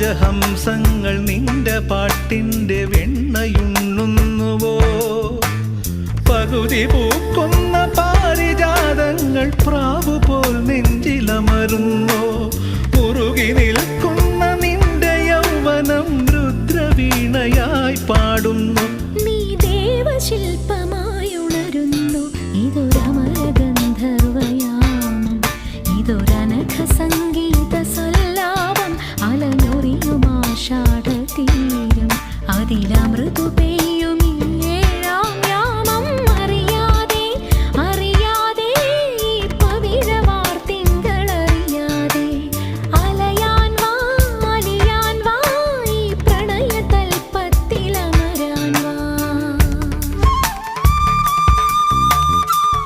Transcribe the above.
രാജഹംസങ്ങൾ നിന്റെ പാട്ടിൻ്റെ വെണ്ണയുണ്ണുന്നുവോ? പകുതി പൂക്കുന്ന പാരിജാതങ്ങൾ പ്രാവുപോൽ നെഞ്ചിലമരുന്നോ? ഉറുകി നിൽക്കുന്ന നിന്റെ യൗവനം രുദ്രവീണയായി പാടുന്നു. നീ ദേവശില്പമായുണരുന്നു. ഇതൊരമരഗന്ധർവയാമം, ഇതൊരനഘ